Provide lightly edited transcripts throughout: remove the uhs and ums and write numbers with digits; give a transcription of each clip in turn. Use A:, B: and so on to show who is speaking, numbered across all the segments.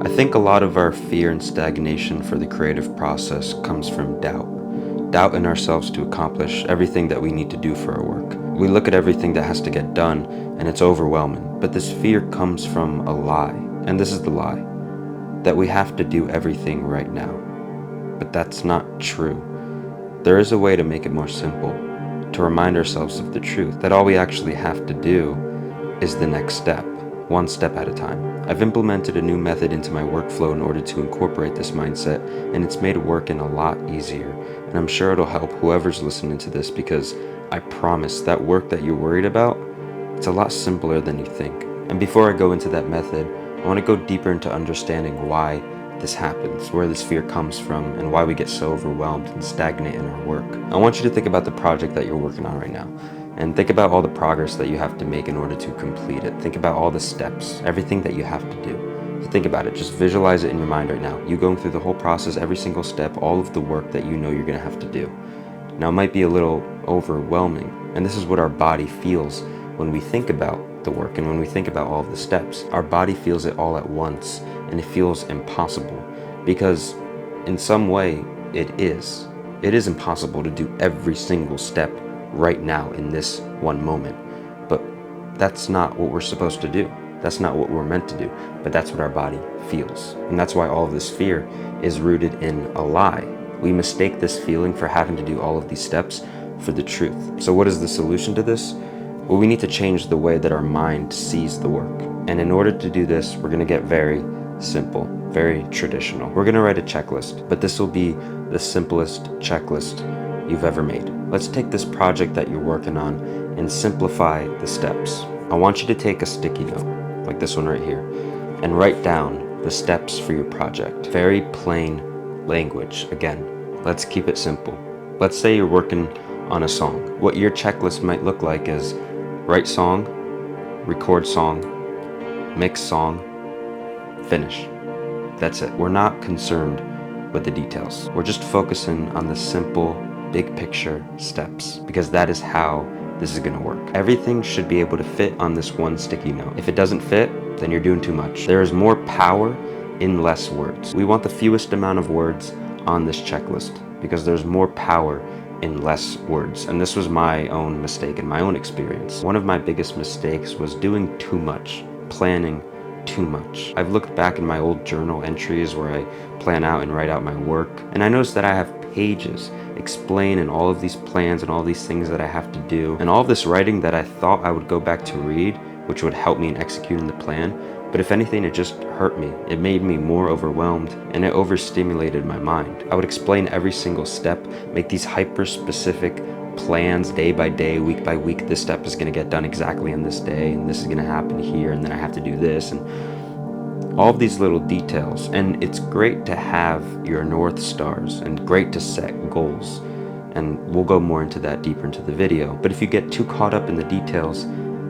A: I think a lot of our fear and stagnation for the creative process comes from doubt. Doubt in ourselves to accomplish everything that we need to do for our work. We look at everything that has to get done and it's overwhelming. But this fear comes from a lie. And this is the lie. That we have to do everything right now. But that's not true. There is a way to make it more simple. To remind ourselves of the truth. That all we actually have to do is the next step. One step at a time. I've implemented a new method into my workflow in order to incorporate this mindset, and it's made working a lot easier. And I'm sure it'll help whoever's listening to this, because I promise that work that you're worried about, it's a lot simpler than you think. And before I go into that method, I want to go deeper into understanding why this happens, where this fear comes from, and why we get so overwhelmed and stagnant in our work. I want you to think about the project that you're working on right now. And think about all the progress that you have to make in order to complete it. Think about all the steps, everything that you have to do. So think about it, just visualize it in your mind right now. You going through the whole process, every single step, all of the work that you know you're gonna have to do. Now it might be a little overwhelming, and this is what our body feels when we think about the work and when we think about all of the steps. Our body feels it all at once, and it feels impossible, because in some way it is. It is impossible to do every single step right now in this one moment. But that's not what we're supposed to do. That's not what we're meant to do. But that's what our body feels. And that's why all of this fear is rooted in a lie. We mistake this feeling for having to do all of these steps for the truth. So what is the solution to this? Well, we need to change the way that our mind sees the work. And in order to do this, we're gonna get very simple, very traditional. We're gonna write a checklist, but this will be the simplest checklist you've ever made. Let's take this project that you're working on and simplify the steps. I want you to take a sticky note, like this one right here, and write down the steps for your project. Very plain language. Again, let's keep it simple. Let's say you're working on a song. What your checklist might look like is write song, record song, mix song, finish. That's it. We're not concerned with the details. We're just focusing on the simple, big picture steps, because that is how this is going to work. Everything should be able to fit on this one sticky note. If it doesn't fit, then you're doing too much. There is more power in less words. We want the fewest amount of words on this checklist because there's more power in less words. And this was my own mistake and my own experience. One of my biggest mistakes was doing too much, planning too much. I've looked back in my old journal entries where I plan out and write out my work, and I noticed that I have pages explaining all of these plans and all these things that I have to do, and all of this writing that I thought I would go back to read, which would help me in executing the plan. But if anything, it just hurt me. It made me more overwhelmed, and it overstimulated my mind. I would explain every single step, make these hyper-specific plans day by day, week by week. This step is going to get done exactly on this day, and this is going to happen here, and then I have to do this, and all of these little details. And it's great to have your North Stars and great to set goals, and we'll go more into that deeper into the video. But if you get too caught up in the details,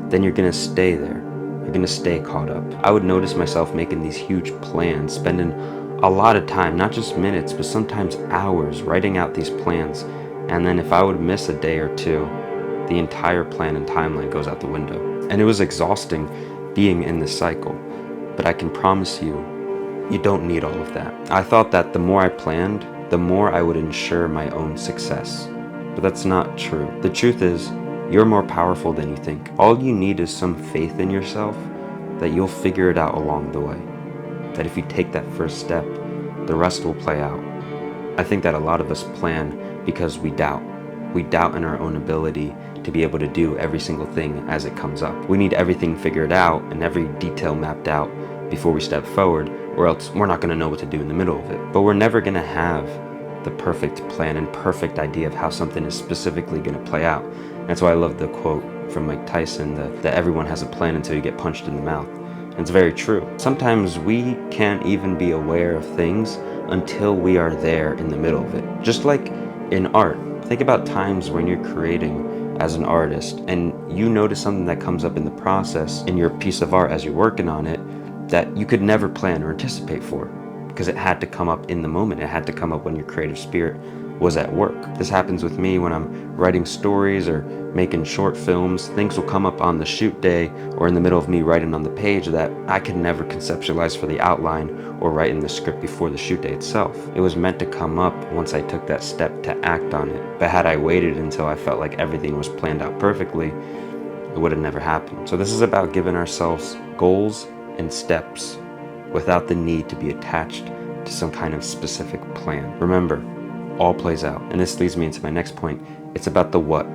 A: then you're going to stay there. You're going to stay caught up. I would notice myself making these huge plans, spending a lot of time, not just minutes, but sometimes hours writing out these plans. And then if I would miss a day or two, the entire plan and timeline goes out the window. And it was exhausting being in this cycle. But I can promise you, you don't need all of that. I thought that the more I planned, the more I would ensure my own success. But that's not true. The truth is, you're more powerful than you think. All you need is some faith in yourself that you'll figure it out along the way. That if you take that first step, the rest will play out. I think that a lot of us plan because we doubt. We doubt in our own ability to be able to do every single thing as it comes up. We need everything figured out and every detail mapped out before we step forward, or else we're not going to know what to do in the middle of it. But we're never going to have the perfect plan and perfect idea of how something is specifically going to play out. That's why I love the quote from Mike Tyson that everyone has a plan until you get punched in the mouth. And it's very true. Sometimes we can't even be aware of things until we are there in the middle of it. Just like in art, think about times when you're creating as an artist and you notice something that comes up in the process in your piece of art as you're working on it that you could never plan or anticipate for, because it had to come up in the moment. It had to come up when your creative spirit was at work. This happens with me when I'm writing stories or making short films. Things will come up on the shoot day or in the middle of me writing on the page that I could never conceptualize for the outline or write in the script before the shoot day itself. It was meant to come up once I took that step to act on it. But had I waited until I felt like everything was planned out perfectly, it would have never happened. So this is about giving ourselves goals and steps without the need to be attached to some kind of specific plan. Remember, all plays out. And this leads me into my next point. It's about the what,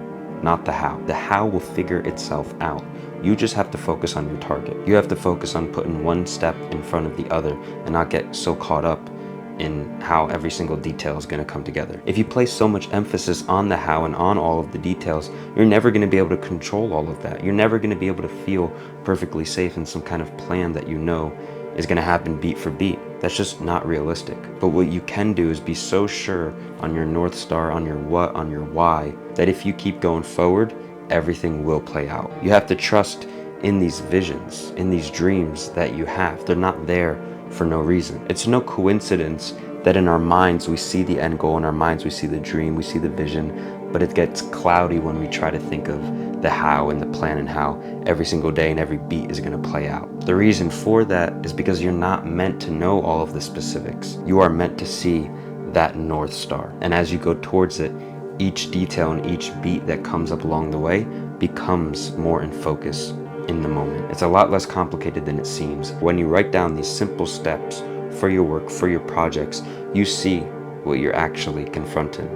A: not the how. The how will figure itself out. You just have to focus on your target. You have to focus on putting one step in front of the other and not get so caught up in how every single detail is going to come together. If you place so much emphasis on the how and on all of the details, you're never going to be able to control all of that. You're never going to be able to feel perfectly safe in some kind of plan that you know is going to happen beat for beat. That's just not realistic. But what you can do is be so sure on your North Star, on your what, on your why, that if you keep going forward, everything will play out. You have to trust in these visions, in these dreams that you have. They're not there for no reason. It's no coincidence that in our minds we see the end goal, in our minds we see the dream, we see the vision, but it gets cloudy when we try to think of the how and the plan and how every single day and every beat is going to play out. The reason for that is because you're not meant to know all of the specifics. You are meant to see that North Star. And as you go towards it, each detail and each beat that comes up along the way becomes more in focus in the moment. It's a lot less complicated than it seems. When you write down these simple steps for your work, for your projects, you see what you're actually confronting,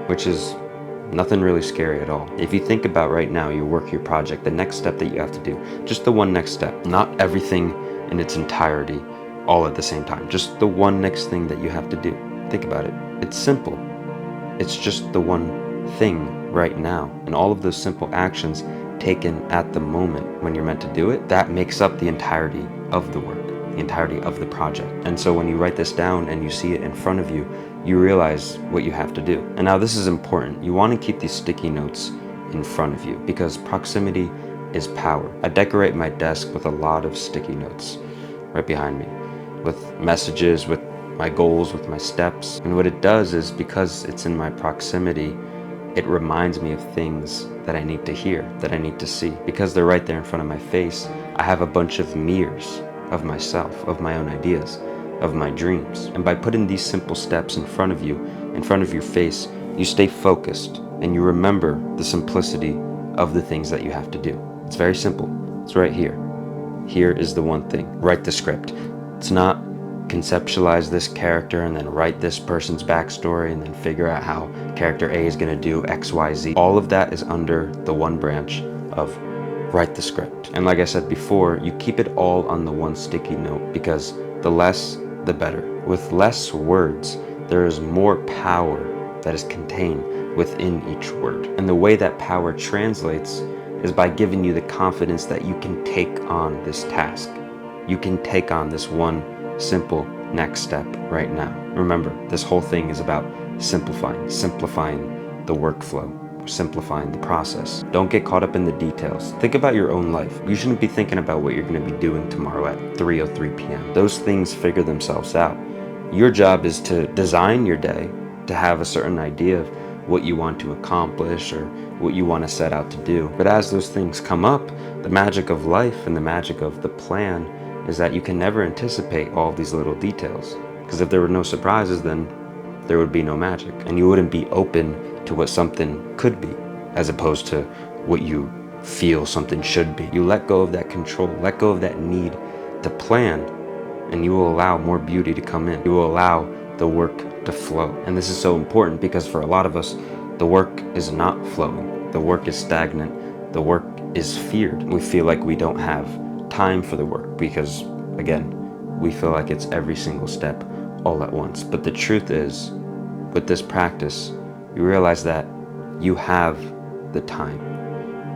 A: which is nothing really scary at all. If you think about right now, your work, your project, the next step that you have to do, just the one next step, not everything in its entirety all at the same time, just the one next thing that you have to do. Think about it. It's simple. It's just the one thing right now. And all of those simple actions taken at the moment when you're meant to do it, that makes up the entirety of the work, the entirety of the project. And so when you write this down and you see it in front of you, you realize what you have to do. And now this is important. You want to keep these sticky notes in front of you because proximity is power. I decorate my desk with a lot of sticky notes right behind me, with messages, with my goals, with my steps. And what it does is, because it's in my proximity, it reminds me of things that I need to hear, that I need to see. Because they're right there in front of my face, I have a bunch of mirrors of myself, of my own ideas, of my dreams. And by putting these simple steps in front of you, in front of your face, you stay focused and you remember the simplicity of the things that you have to do. It's very simple. It's right here. Here is the one thing. Write the script. It's not conceptualize this character and then write this person's backstory and then figure out how character A is going to do X, Y, Z. All of that is under the one branch of write the script. And like I said before, you keep it all on the one sticky note because the less, the better. With less words, there is more power that is contained within each word. And the way that power translates is by giving you the confidence that you can take on this task. You can take on this one simple next step right now. Remember, this whole thing is about simplifying the workflow, simplifying the process. Don't get caught up in the details. Think about your own life. You shouldn't be thinking about what you're going to be doing tomorrow at 3:03 p.m. Those things figure themselves out. Your job is to design your day, to have a certain idea of what you want to accomplish or what you want to set out to do. But as those things come up, the magic of life and the magic of the plan is that you can never anticipate all of these little details. Because if there were no surprises, then there would be no magic. And you wouldn't be open to what something could be, as opposed to what you feel something should be. You let go of that control, let go of that need to plan, and you will allow more beauty to come in. You will allow the work to flow. And this is so important because for a lot of us, the work is not flowing. The work is stagnant. The work is feared. We feel like we don't have time for the work because, again, we feel like it's every single step all at once. But the truth is, with this practice, you realize that you have the time.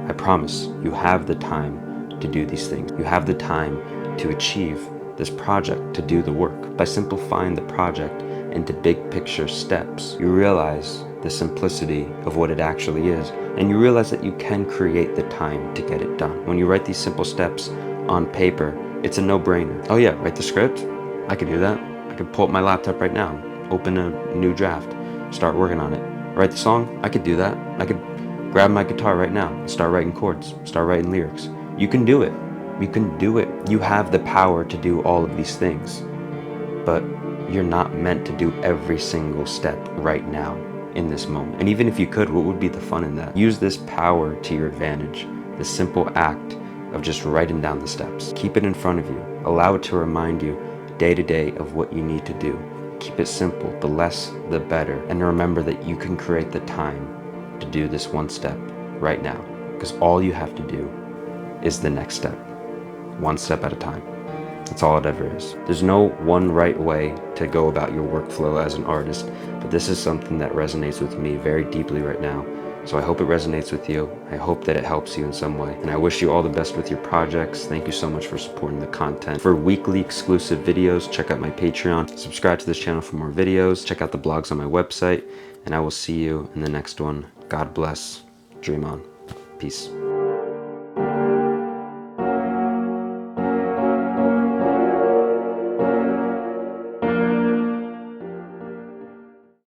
A: I promise, you have the time to do these things. You have the time to achieve this project, to do the work. By simplifying the project into big picture steps, you realize the simplicity of what it actually is, and you realize that you can create the time to get it done. When you write these simple steps on paper, it's a no-brainer. Oh yeah, write the script? I could do that. I could pull up my laptop right now, open a new draft, Start working on it. Write the song? I could do that. I could grab my guitar right now and start writing chords, start writing lyrics. You can do it. You can do it. You have the power to do all of these things. But you're not meant to do every single step right now in this moment. And even if you could, what would be the fun in that? Use this power to your advantage. The simple act of just writing down the steps. Keep it in front of you. Allow it to remind you day to day of what you need to do. Keep it simple. The less, the better. And remember that you can create the time to do this one step right now. Because all you have to do is the next step. One step at a time. That's all it ever is. There's no one right way to go about your workflow as an artist, but this is something that resonates with me very deeply right now. So I hope it resonates with you. I hope that it helps you in some way. And I wish you all the best with your projects. Thank you so much for supporting the content. For weekly exclusive videos, check out my Patreon. Subscribe to this channel for more videos. Check out the blogs on my website. And I will see you in the next one. God bless. Dream on. Peace.